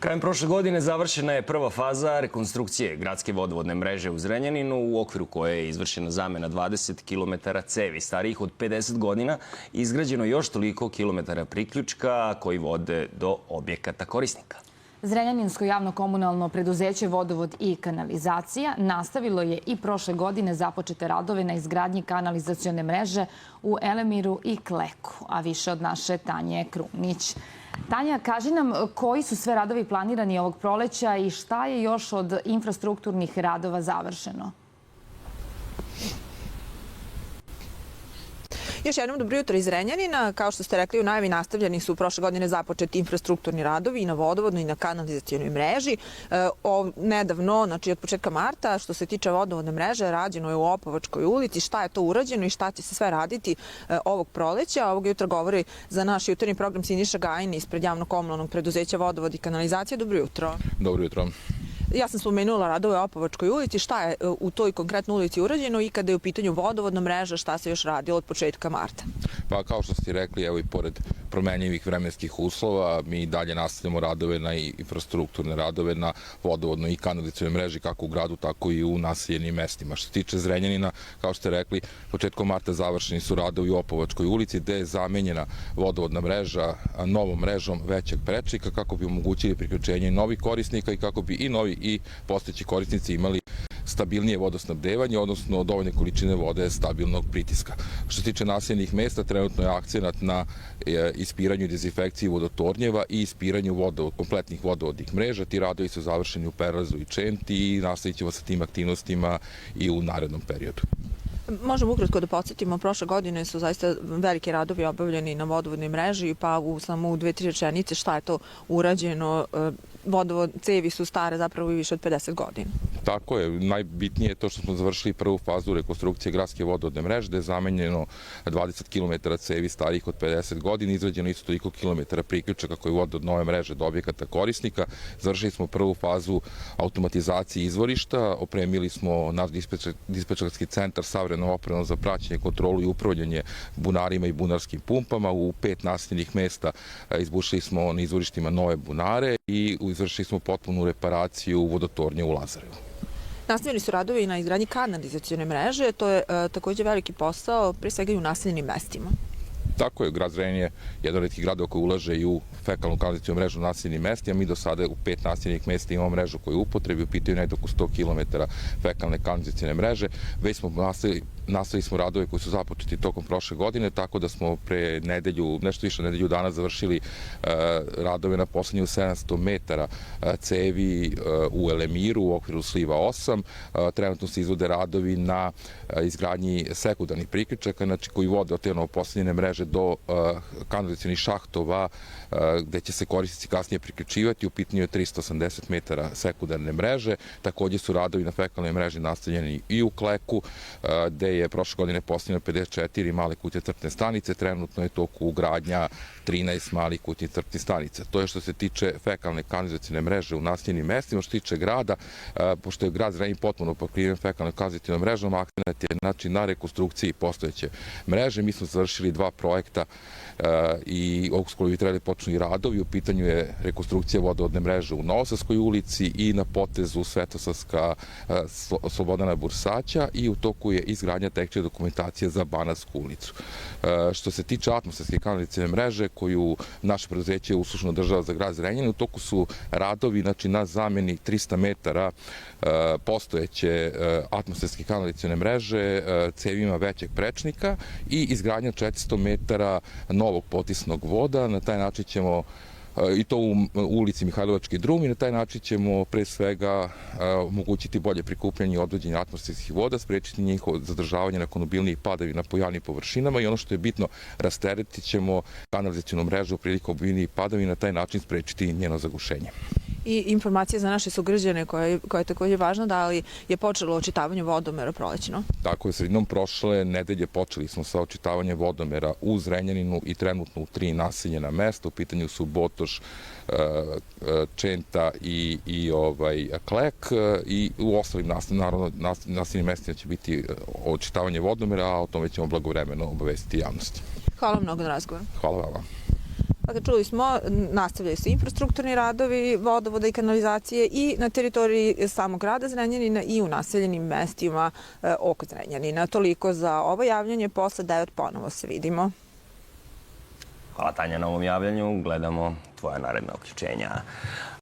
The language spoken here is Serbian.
Krajem prošle godine završena je prva faza rekonstrukcije gradske vodovodne mreže u Zrenjaninu, u okviru koje je izvršena zamena 20 km cevi starijih od 50 godina i izgrađeno još toliko kilometara priključka koji vode do objekata korisnika. Zrenjaninsko javno-komunalno preduzeće Vodovod i kanalizacija nastavilo je i prošle godine započete radove na izgradnji kanalizacione mreže u Elemiru i Kleku, a više od naše Tanje Krunić. Tanja, kaži nam koji su sve radovi planirani ovog proleća i šta je još od infrastrukturnih radova završeno? Još jednom dobro jutro iz Zrenjanina. Kao što ste rekli, u najavi nastavljeni su prošle godine započeti infrastrukturni radovi i na vodovodnoj i na kanalizacionoj mreži. Nedavno, znači od početka marta, što se tiče vodovodne mreže, rađeno je u Opovačkoj ulici. Šta je to urađeno i šta će se sve raditi ovog proleća? Ovog jutra govori za naš jutarnji program Siniša Gajin ispred javno-komunalnog preduzeća Vodovod i kanalizacija. Dobro jutro. Dobro jutro. Ja sam spomenula radove u Opovačkoj ulici. Šta je u toj konkretnoj ulici urađeno i kada je u pitanju vodovodna mreža, šta se još radilo od početka marta? Pa kao što ste rekli, evo i pored promenjivih vremenskih uslova, mi dalje nastavljamo radove na infrastrukturne radove na vodovodnoj i kanalizacionoj mreži kako u gradu, tako i u naseljenim mestima. Što se tiče Zrenjanina, kao što ste rekli, početkom marta završeni su radovi u Opovačkoj ulici, gde je zamenjena vodovodna mreža novom mrežom većeg prečnika kako bi omogućili priključenje novih korisnika i kako bi i novi i postojeći korisnici imali stabilnije vodosnabdevanje, odnosno dovoljne količine vode stabilnog pritiska. Što se tiče naseljenih mesta, trenutno je akcenat na ispiranju i dezinfekciji vodotornjeva i ispiranju kompletnih vodovodnih mreža. Ti radovi su završeni u Perlazu i Čenti i nastavit ćemo sa tim aktivnostima i u narednom periodu. Možemo ukratko da podsjetimo, prošle godine su zaista veliki radovi obavljeni na vodovodnoj mreži, pa samo u 2-3 rečenice šta je to urađeno. Cevi su stare zapravo i više od 50 godina. Tako je. Najbitnije je to što smo završili prvu fazu rekonstrukcije gradske vodovodne mreže, gde je zamenjeno 20 km cevi starijih od 50 godina, izrađeno isto toliko kilometara priključaka koji vode od nove mreže do objekata korisnika. Završili smo prvu fazu automatizacije izvorišta, opremili smo naš dispečerski centar savremenom opremom za praćenje, kontrolu i upravljanje bunarima i bunarskim pumpama. U 5 naseljenih mesta izbušili smo na izvorištima nove bunare i izvršili smo potpunu reparaciju vodotornja u Lazarevu. Nastavljeni su radovi na izgradnji kanalizacione mreže. To je također veliki posao, pre svega i u naseljenim mestima. Tako je, grad Zrenjanin je jedan od retkih gradova koji ulaže i u fekalnu kanalizacionu mrežu u naseljenim mestima. Mi do sada u 5 naseljenih mesta imamo mrežu koju upotrebi, u pitanju negdje oko 100 km fekalne kanalizacione mreže. Već smo nastavili smo radove koji su započeti tokom prošle godine, tako da smo pre nedelju, nešto više nedelju dana završili radove na poslednju 700 metara cevi u Elemiru u okviru sliva 8. Trenutno se izvode radovi na izgradnji sekundarnih priključaka, znači koji vode od te novopostavljene mreže do kanalizacionih šahtova gde će se korisnici kasnije priključivati. U pitanju je 380 metara sekundarne mreže. Također su radovi na fekalnoj mreži nastavljeni i u Kleku, gde je prošle godine postavljeno 54 male kutije crpne stanice. Trenutno je toku ugradnja 13 malih kutije crpnih stanica. To je što se tiče fekalne kanalizacione mreže u naseljenim mestima. Što se tiče grada, pošto je grad Zrenjanin potpuno pokriven fekalnom kanalizacionom mrežom, akcenat je znači na rekonstrukciji postojeće mreže. Mi smo završili 2 projekta i uskoro bi trebali počnu i radovi. U pitanju je rekonstrukcija vodovodne mreže u Novosadskoj ulici i na potezu Svetosavska Slobodana Bursaća i u toku je izgradnja tehničke dokumentacije za Banatsku ulicu. Što se tiče atmosferske kanalizacione mreže koju naše preduzeće uslužno održava za grad Zrenjanin, u toku su radovi na zameni 300 metara postojeće atmosferske kanalizacione mreže cevima većeg prečnika i izgradnja 400 metara novog potisnog voda. Na taj način ćemo i to u ulici Mihajlovački drum i na taj način ćemo pre svega omogućiti bolje prikupljanje i odvođenje atmosferskih voda, sprečiti njihovo zadržavanje nakon obilnijih padavina na javnim površinama i ono što je bitno, rasteretit ćemo kanalizacionu mrežu prilikom obilnijih padavina i na taj način sprečiti njeno zagušenje. I informacija za naše sugrađane koja je također važna, da li je počelo očitavanje vodomera prolećno? Tako je, sredinom prošle nedelje počeli smo sa očitavanjem vodomera u Zrenjaninu i trenutno u 3 naseljena mesta. U pitanju su Botoš, Čenta i Klek i u ostalim naseljenim mestima će biti očitavanje vodomera, a o tome ćemo blagovremeno obavestiti javnost. Hvala mnogo na razgovor. Hvala vam. Dakle, čuli smo, nastavljaju se infrastrukturni radovi vodovoda i kanalizacije i na teritoriji samog grada Zrenjanina i u naseljenim mestima oko Zrenjanina. Toliko za ovo javljanje, posle 9 ponovo se vidimo. Hvala Tanja na ovom javljanju, gledamo tvoja naredna uključenja.